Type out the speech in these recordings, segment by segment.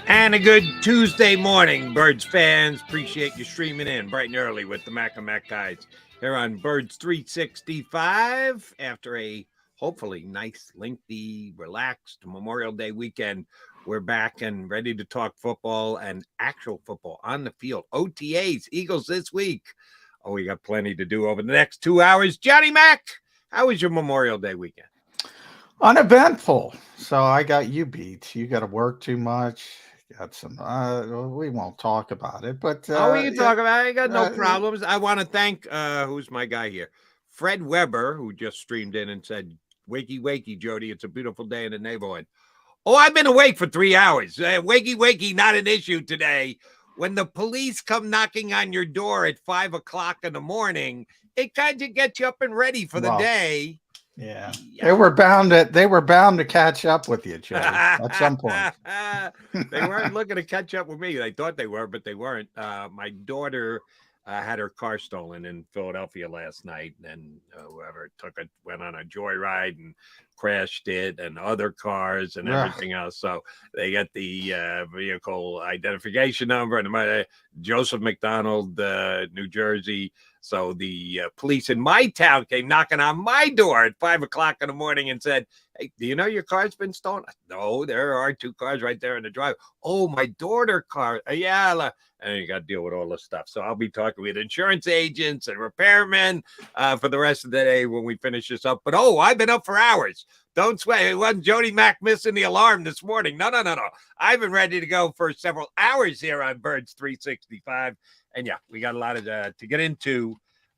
And a good Tuesday morning, Birds fans. Appreciate you streaming in bright and early with the Mac and Mac guys here on Birds 365 after a hopefully nice, lengthy, relaxed Memorial Day weekend. We're back and ready to talk football and actual football on the field. OTAs, Eagles this week. Oh, we got plenty to do over the next 2 hours. Johnny Mac, how was your Memorial Day weekend? Uneventful. So I got you beat. You got to work too much. Got some. We won't talk about it, but we can talk about it. I got no problems. I want to thank who's my guy here, Fred Weber, who just streamed in and said, "Wakey, wakey, Jody. It's a beautiful day in the neighborhood." Oh, I've been awake for 3 hours. Wakey, wakey, not an issue today. When the police come knocking on your door at 5:00 in the morning, it kind of gets you up and ready for the day. Yeah. They were bound to catch up with you, Joe, at some point. They weren't looking to catch up with me. They thought they were, but they weren't. My daughter had her car stolen in Philadelphia last night, and whoever took it went on a joyride and crashed it, and other cars and everything else. So they got the vehicle identification number and Joseph McDonald, New Jersey. So the police in my town came knocking on my door at 5:00 in the morning and said, "Hey, do you know your car's been stolen?" No, there are 2 cars right there in the drive. Oh, my daughter's car. Yeah. And you got to deal with all this stuff. So I'll be talking with insurance agents and repairmen for the rest of the day when we finish this up. But, I've been up for hours. Don't sweat. It wasn't Jody Mac missing the alarm this morning. No. I've been ready to go for several hours here on Birds 365. And, yeah, we got a lot of to get into.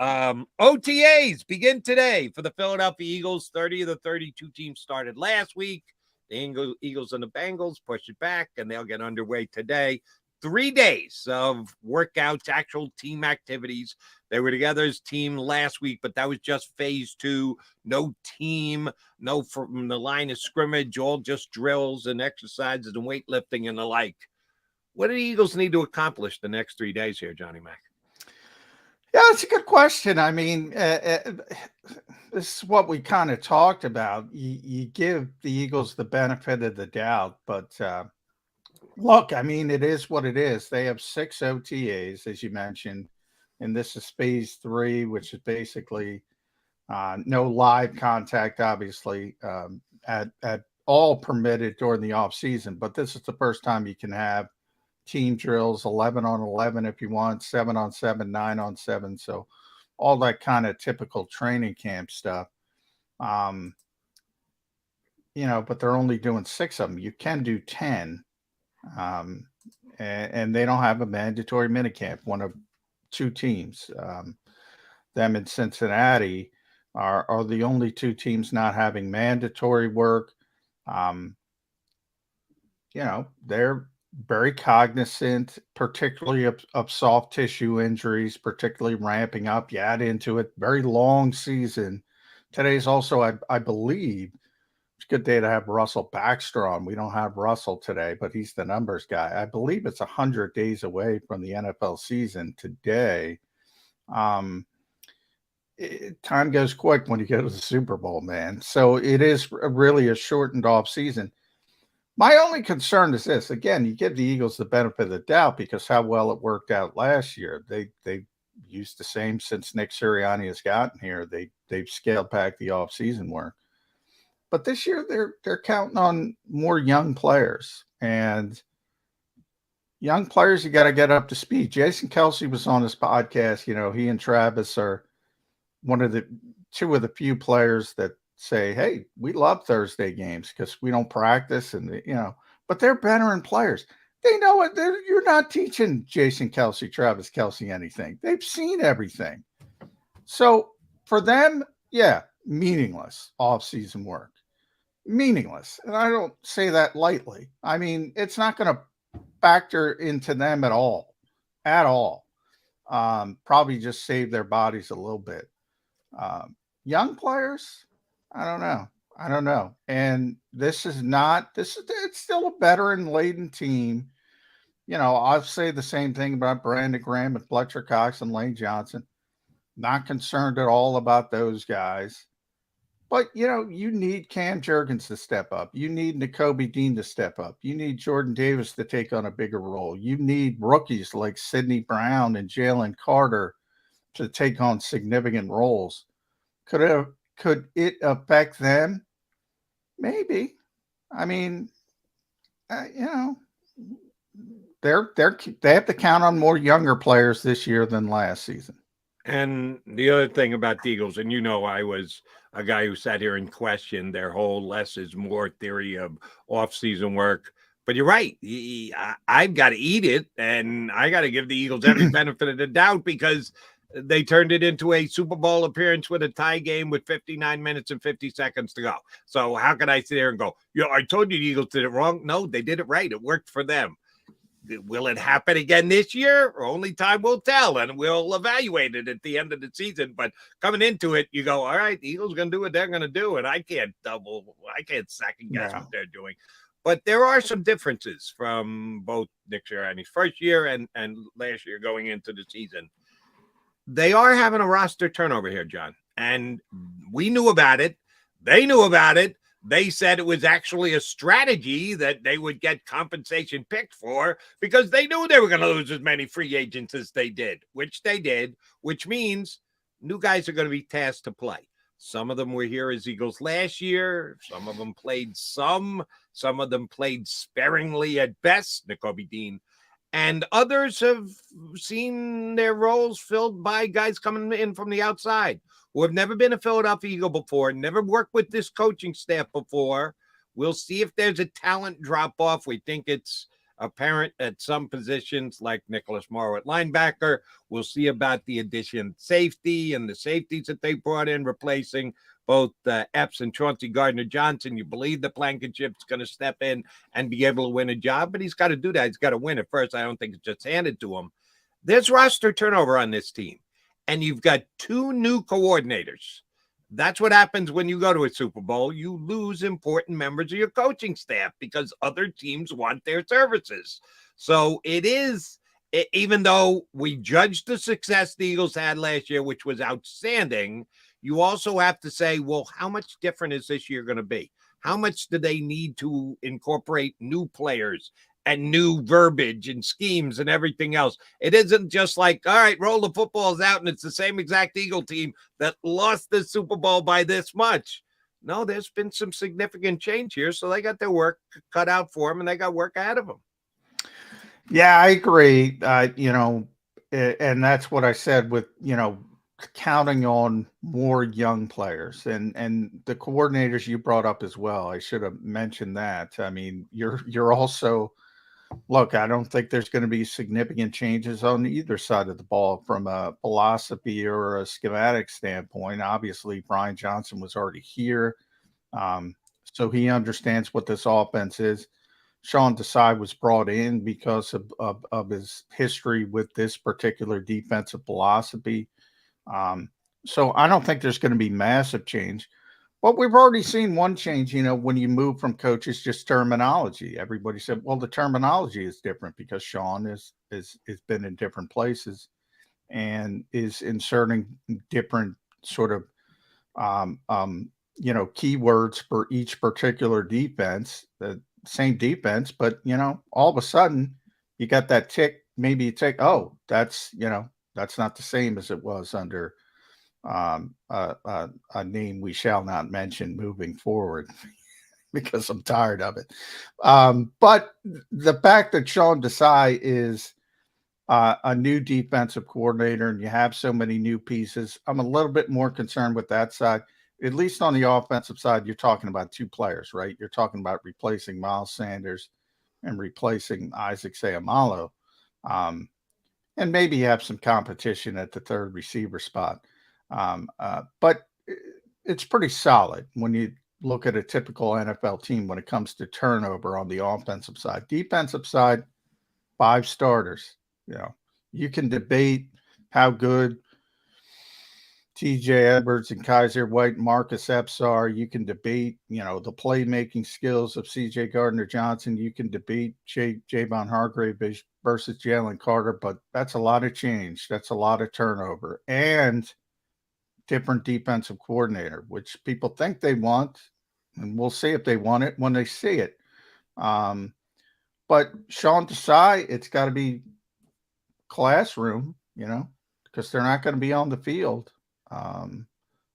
OTAs begin today for the Philadelphia Eagles. 30 of the 32 teams started last week. The Eagles and the Bengals push it back, and they'll get underway today. 3 days of workouts, actual team activities. They were together as team last week, but that was just phase 2. No team, no from the line of scrimmage, all just drills and exercises and weightlifting and the like. What do the Eagles need to accomplish the next 3 days here, Johnny Mac? Yeah, that's a good question. I mean, this is what we kind of talked about. You give the Eagles the benefit of the doubt, but look, I mean, it is what it is. They have 6 OTAs, as you mentioned, and this is phase 3, which is basically no live contact, obviously, at all permitted during the offseason. But this is the first time you can have team drills, 11 on 11 if you want, 7 on 7, 9 on 7. So all that kind of typical training camp stuff. But they're only doing 6 of them. You can do 10. And they don't have a mandatory minicamp. One of 2 teams, them in Cincinnati, are the only 2 teams not having mandatory work. They're very cognizant, particularly of soft tissue injuries, particularly ramping up. You add into it, very long season. Today's also, I believe, it's a good day to have Russell Baxter on. We don't have Russell today, but he's the numbers guy. I believe it's 100 days away from the NFL season today. Time goes quick when you go to the Super Bowl, man. So it is really a shortened off season. My only concern is this. Again, you give the Eagles the benefit of the doubt because how well it worked out last year. They've used the same since Nick Sirianni has gotten here. They've scaled back the off-season work. But this year they're counting on more young players. And young players, you got to get up to speed. Jason Kelce was on his podcast. He and Travis are two of the few players that say, hey, we love Thursday games because we don't practice but they're veteran players. They know it. You're not teaching Jason Kelce, Travis Kelce anything. They've seen everything. So for them, meaningless off-season work. Meaningless. And I don't say that lightly. I mean, it's not going to factor into them at all. Probably just save their bodies a little bit. Young players, I don't know. And it's still a veteran laden team. I'll say the same thing about Brandon Graham and Fletcher Cox and Lane Johnson. Not concerned at all about those guys. But, you need Cam Jurgens to step up. You need Nakobe Dean to step up. You need Jordan Davis to take on a bigger role. You need rookies like Sidney Brown and Jalen Carter to take on significant roles. Could it affect them? Maybe. I mean, uh, you know, they have to count on more younger players this year than last season. And the other thing about the Eagles, and I was a guy who sat here and questioned their whole less is more theory of offseason work. But you're right. I've got to eat it, and I got to give the Eagles every benefit of the doubt because they turned it into a Super Bowl appearance with a tie game with 59 minutes and 50 seconds to go. So how can I sit there and go, I told you the Eagles did it wrong? No, they did it right. It worked for them. Will it happen again this year? Only time will tell, and we'll evaluate it at the end of the season. But coming into it, you go, all right, the Eagles going to do what they're going to do, and I can't second guess what they're doing. But there are some differences from both Nick Sirianni's first year and last year going into the season. They are having a roster turnover here, John, and we knew about it. They knew about it. They said it was actually a strategy that they would get compensation picked for because they knew they were going to lose as many free agents as they did, which they did, which means new guys are going to be tasked to play. Some of them were here as Eagles last year. Some of them played some of them played sparingly at best, Nakobe Dean. And others have seen their roles filled by guys coming in from the outside who have never been a Philadelphia Eagle before, never worked with this coaching staff before. We'll see if there's a talent drop-off. We think it's apparent at some positions like Nicholas Morrow at linebacker. We'll see about the addition safety and the safeties that they brought in, replacing both Epps and Chauncey Gardner-Johnson. You believe the Blankenship's going to step in and be able to win a job, but he's got to do that. He's got to win it first. I don't think it's just handed to him. There's roster turnover on this team, and you've got two new coordinators. That's what happens when you go to a Super Bowl. You lose important members of your coaching staff because other teams want their services. So it is, even though we judged the success the Eagles had last year, which was outstanding, you also have to say, well, how much different is this year going to be? How much do they need to incorporate new players and new verbiage and schemes and everything else? It isn't just like, all right, roll the footballs out and it's the same exact Eagle team that lost the Super Bowl by this much. No, there's been some significant change here. So they got their work cut out for them and they got work ahead of them. Yeah, I agree. And that's what I said with, counting on more young players and the coordinators you brought up as well. I should have mentioned that. I mean, you're also, look, I don't think there's going to be significant changes on either side of the ball from a philosophy or a schematic standpoint. Obviously, Brian Johnson was already here, so he understands what this offense is. Sean Desai was brought in because of his history with this particular defensive philosophy. So I don't think there's going to be massive change. But we've already seen one change, when you move from coaches, just terminology. Everybody said, well, the terminology is different because Sean is been in different places and is inserting different sort of keywords for each particular defense, the same defense, but all of a sudden you got that tick, maybe you take, oh, that's not the same as it was under a name we shall not mention moving forward because I'm tired of it. But the fact that Sean Desai is a new defensive coordinator and you have so many new pieces, I'm a little bit more concerned with that side. At least on the offensive side, you're talking about two players, right? You're talking about replacing Miles Sanders and replacing Isaac Seumalo. And maybe have some competition at the third receiver spot. But it's pretty solid when you look at a typical NFL team when it comes to turnover on the offensive side. Defensive side, 5 starters. You can debate how good TJ Edwards and Kaiser White and Marcus Epps are. You can debate, the playmaking skills of CJ Gardner-Johnson. You can debate Javon Hargrave versus Jalen Carter, but that's a lot of change. That's a lot of turnover. And different defensive coordinator, which people think they want, and we'll see if they want it when they see it. But Sean Desai, it's got to be classroom, because they're not going to be on the field.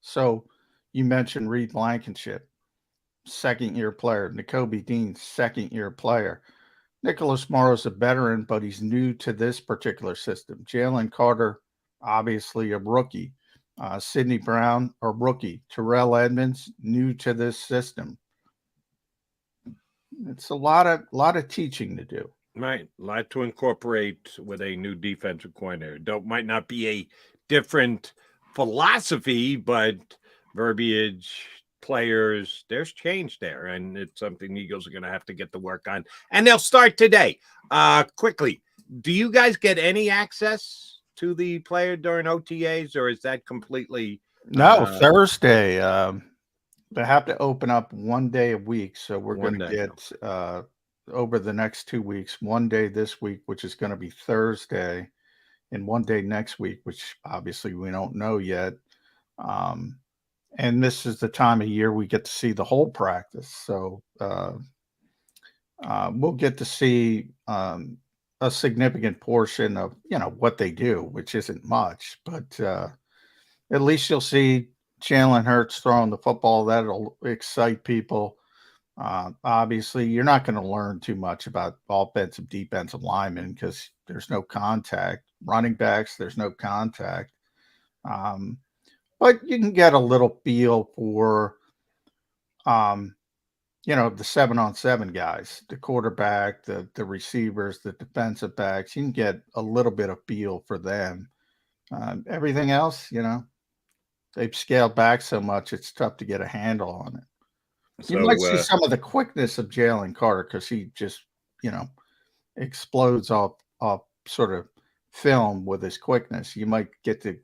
So you mentioned Reed Blankenship, second-year player. Nakobe Dean, second-year player. Nicholas Morrow's a veteran, but he's new to this particular system. Jalen Carter, obviously a rookie. Sidney Brown, a rookie. Terrell Edmonds, new to this system. It's a lot of teaching to do. Right, a lot to incorporate with a new defensive coordinator. Might not be a different philosophy, but verbiage, players, there's change there, and it's something the Eagles are going to have to get to work on, and they'll start today. Quickly, do you guys get any access to the player during OTAs, or is that completely no? Thursday, they have to open up one day a week, so we're going to get over the next 2 weeks, one day this week, which is going to be Thursday, and one day next week, which obviously we don't know yet. And this is the time of year we get to see the whole practice. So we'll get to see a significant portion of, what they do, which isn't much, but at least you'll see Jalen Hurts throwing the football. That'll excite people. Obviously, you're not going to learn too much about offensive, defensive linemen because there's no contact. Running backs, there's no contact. But you can get a little feel for, the 7-on-7 guys, the quarterback, the receivers, the defensive backs. You can get a little bit of feel for them. Everything else, they've scaled back so much, it's tough to get a handle on it. So, you might see some of the quickness of Jalen Carter because he just, explodes off sort of film with his quickness. You might get a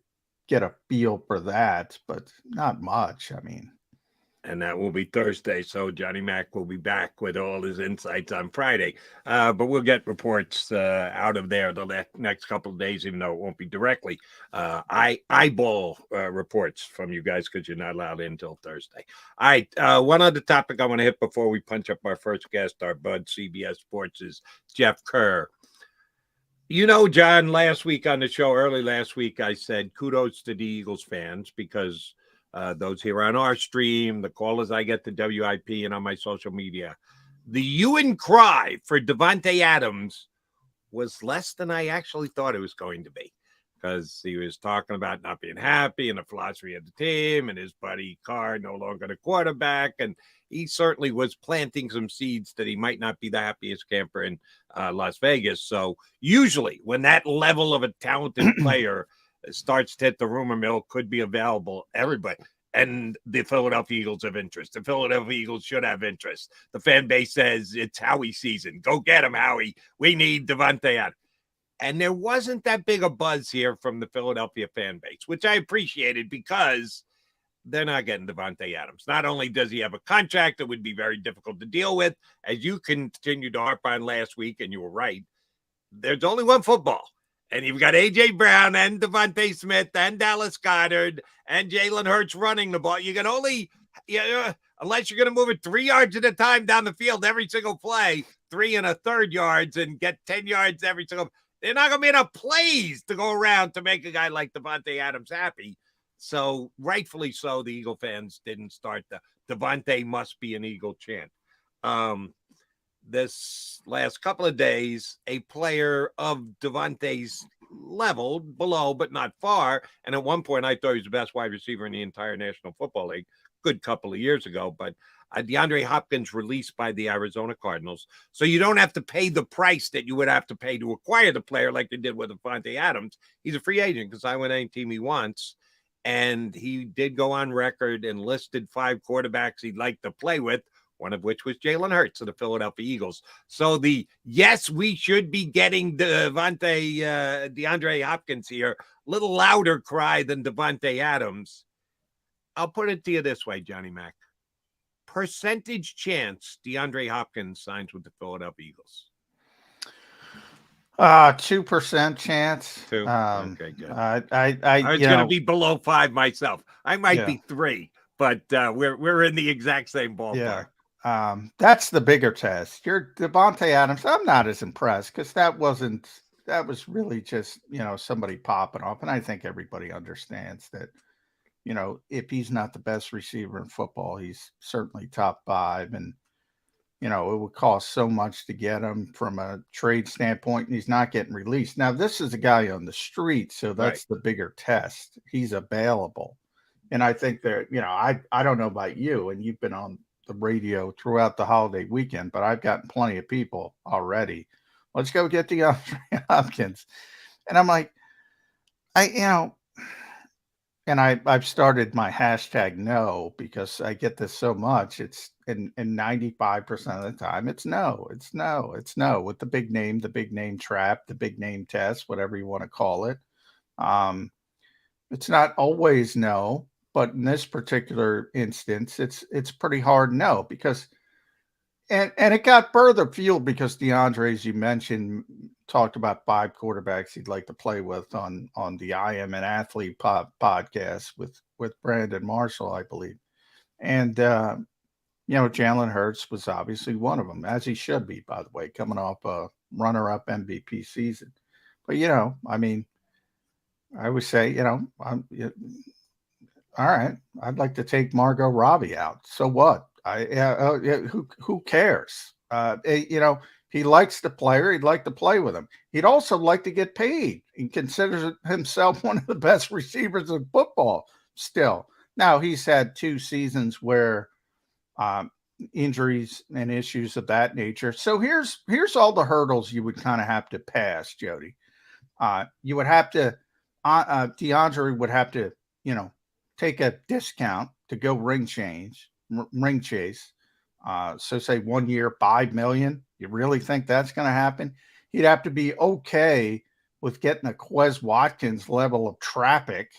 feel for that, but not much. And that will be Thursday. So Johnny Mac will be back with all his insights on Friday. But we'll get reports out of there the next couple of days, even though it won't be directly eyeball reports from you guys because you're not allowed in until Thursday. All right. One other topic I want to hit before we punch up our first guest, our bud CBS Sports, is Jeff Kerr. John, last week on the show, early last week, I said kudos to the Eagles fans because those here on our stream, the callers I get to WIP and on my social media, the hue and cry for Davante Adams was less than I actually thought it was going to be because he was talking about not being happy and the philosophy of the team and his buddy Carr no longer the quarterback. And he certainly was planting some seeds that he might not be the happiest camper in Las Vegas. So usually when that level of a talented player starts to hit the rumor mill, could be available, everybody. And the Philadelphia Eagles have interest. The Philadelphia Eagles should have interest. The fan base says it's Howie season. Go get him, Howie. We need Davante Adams. And there wasn't that big a buzz here from the Philadelphia fan base, which I appreciated because they're not getting Davante Adams. Not only does he have a contract that would be very difficult to deal with, as you continued to harp on last week, and you were right, there's only one football. And you've got A.J. Brown and Devontae Smith and Dallas Goedert and Jalen Hurts running the ball. You can only, unless you're going to move it 3 yards at a time down the field every single play, 3 1/3 yards and get 10 yards every single. They're not going to be enough plays to go around to make a guy like Davante Adams happy. So rightfully so, the Eagle fans didn't start the Davante must be an Eagle chant. This last couple of days, a player of Davante's level, below but not far, and at one point I thought he was the best wide receiver in the entire National Football League, good couple of years ago, but DeAndre Hopkins released by the Arizona Cardinals, so you don't have to pay the price that you would have to pay to acquire the player like they did with Davante Adams. He's a free agent because I win any team he wants, and he did go on record and listed 5 quarterbacks he'd like to play with, one of which was Jalen Hurts of the Philadelphia Eagles. So yes, we should be getting DeAndre Hopkins here, a little louder cry than Davante Adams. I'll put it to you this way, Johnny Mac. Percentage chance DeAndre Hopkins signs with the Philadelphia Eagles? 2% chance. Two. Okay, good. I I was going to be below 5 myself. I might yeah, be 3, but we're in the exact same yeah. ballpark. That's the bigger test. Your Devontae Adams, I'm not as impressed because that was really just, somebody popping off. And I think everybody understands that, if he's not the best receiver in football, he's certainly top 5. And, it would cost so much to get him from a trade standpoint, and he's not getting released. Now, this is a guy on the street, so Right. that's the bigger test. He's available. And I think that, I don't know about you, and you've been on the radio throughout the holiday weekend, but I've gotten plenty of people already. Let's go get DeAndre Hopkins. And I'm like, I've started my hashtag no because I get this so much. It's in 95% of the time, it's no, it's no, it's no with the big name trap, the big name test, whatever you want to call it. Um, it's not always no, but in this particular instance, it's pretty hard no because and it got further fueled because DeAndre, as you mentioned, talked about 5 quarterbacks he'd like to play with on the I Am an Athlete podcast with Brandon Marshall, I believe. And Jalen Hurts was obviously one of them, as he should be, by the way, coming off a runner-up MVP season. But I mean, I would say, all right, I'd like to take Margot Robbie out. So what? Who cares? He likes the player. He'd like to play with him. He'd also like to get paid. He considers himself one of the best receivers in football still. Now, he's had 2 seasons where injuries and issues of that nature. So here's all the hurdles you would kind of have to pass, Jody. You would have to, DeAndre would have to, take a discount to go ring chase. So say 1 year, $5 million. You really think that's going to happen? He'd have to be okay with getting a Quez Watkins level of traffic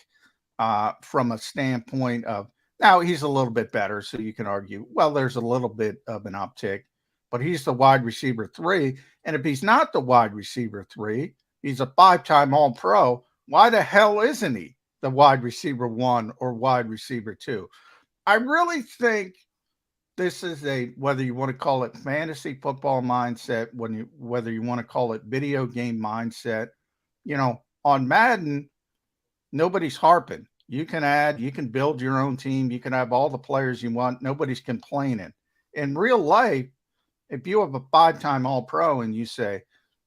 from a standpoint of, now he's a little bit better. So you can argue, well, there's a little bit of an uptick, but he's the wide receiver 3. And if he's not the wide receiver 3, he's a 5-time All-Pro. Why the hell isn't he the wide receiver 1 or wide receiver 2? I really think this is whether you want to call it fantasy football mindset, whether you want to call it video game mindset, on Madden, nobody's harping. You can build your own team. You can have all the players you want. Nobody's complaining. In real life, if you have a 5-time All-Pro and you say,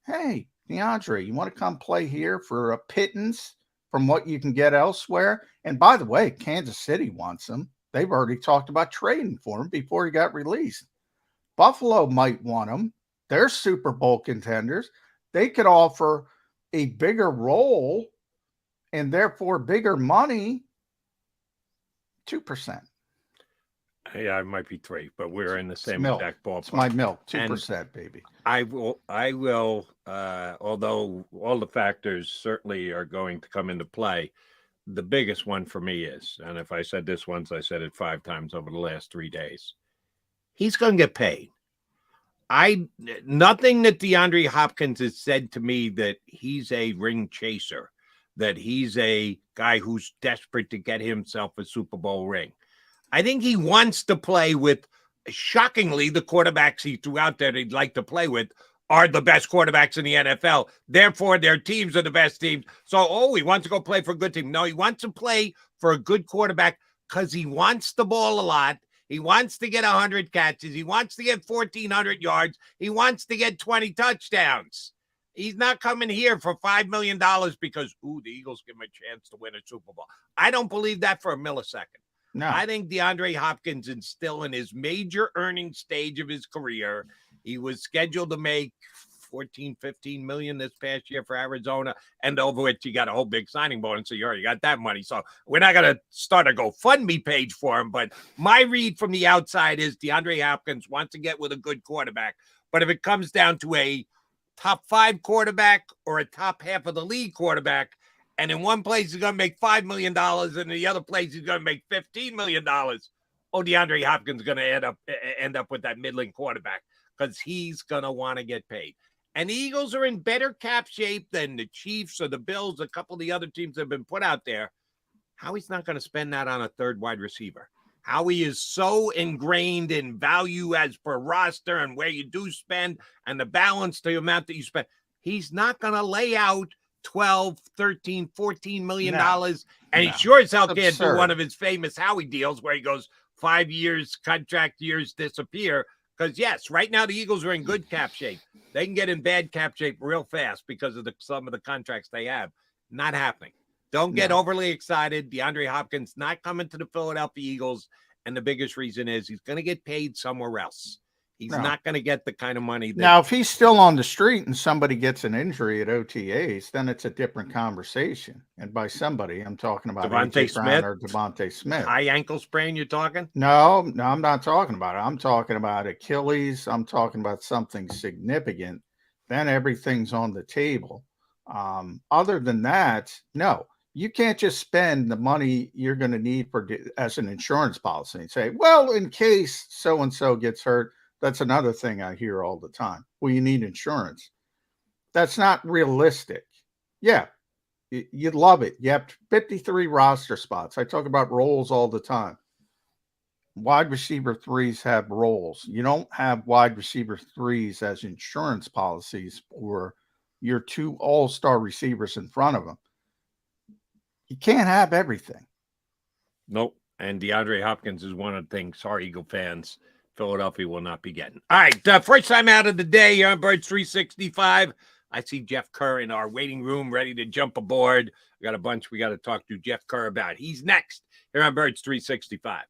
hey, DeAndre, you want to come play here for a pittance from what you can get elsewhere? And by the way, Kansas City wants him. They've already talked about trading for him before he got released. Buffalo might want him. They're Super Bowl contenders. They could offer a bigger role and therefore bigger money. 2%. Yeah, I might be 3, but we're in the same exact ballpark. It's my milk, 2%, baby. I will, although all the factors certainly are going to come into play, the biggest one for me is, and if I said this once, I said it 5 times over the last 3 days, he's going to get paid. Nothing that DeAndre Hopkins has said to me that he's a ring chaser, that he's a guy who's desperate to get himself a Super Bowl ring. I think he wants to play with, shockingly, the quarterbacks he threw out there that he'd like to play with are the best quarterbacks in the NFL. Therefore, their teams are the best teams. So, he wants to go play for a good team. No, he wants to play for a good quarterback because he wants the ball a lot. He wants to get 100 catches. He wants to get 1,400 yards. He wants to get 20 touchdowns. He's not coming here for $5 million because, the Eagles give him a chance to win a Super Bowl. I don't believe that for a millisecond. No. I think DeAndre Hopkins is still in his major earning stage of his career. He was scheduled to make 14, 15 million this past year for Arizona, and over which he got a whole big signing bonus. So you already got that money. So we're not going to start a GoFundMe page for him. But my read from the outside is DeAndre Hopkins wants to get with a good quarterback. But if it comes down to a top 5 quarterback or a top half of the league quarterback, and in one place he's going to make $5 million, and in the other place he's going to make $15 million. DeAndre Hopkins is going to end up with that middling quarterback because he's going to want to get paid. And the Eagles are in better cap shape than the Chiefs or the Bills, a couple of the other teams that have been put out there. Howie's not going to spend that on a third wide receiver. Howie is so ingrained in value as per roster and where you do spend and the balance to the amount that you spend. He's not going to lay out 12, 13, 14 million dollars. And he sure as hell can't do one of his famous Howie deals where he goes 5 years, contract years disappear. Because, yes, right now the Eagles are in good cap shape. They can get in bad cap shape real fast because of some of the contracts they have. Not happening. Don't get overly excited. DeAndre Hopkins not coming to the Philadelphia Eagles. And the biggest reason is he's going to get paid somewhere else. He's not going to get the kind of money. Now, if he's still on the street and somebody gets an injury at OTAs, then it's a different conversation. And by somebody, I'm talking about Devontae Smith or Devontae Smith. High ankle sprain, you're talking? No, I'm not talking about it. I'm talking about Achilles. I'm talking about something significant. Then everything's on the table. Other than that, no. You can't just spend the money you're going to need as an insurance policy and say, well, in case so-and-so gets hurt. That's another thing I hear all the time. Well, you need insurance. That's not realistic. Yeah, you'd love it. You have 53 roster spots. I talk about roles all the time. Wide receiver threes have roles. You don't have wide receiver threes as insurance policies for your two all-star receivers in front of them. You can't have everything. Nope. And DeAndre Hopkins is one of the things, sorry, Eagle fans, Philadelphia will not be getting. All right, first time out of the day here on Birds 365. I see Jeff Kerr in our waiting room ready to jump aboard. We got a bunch we got to talk to Jeff Kerr about. He's next here on Birds 365.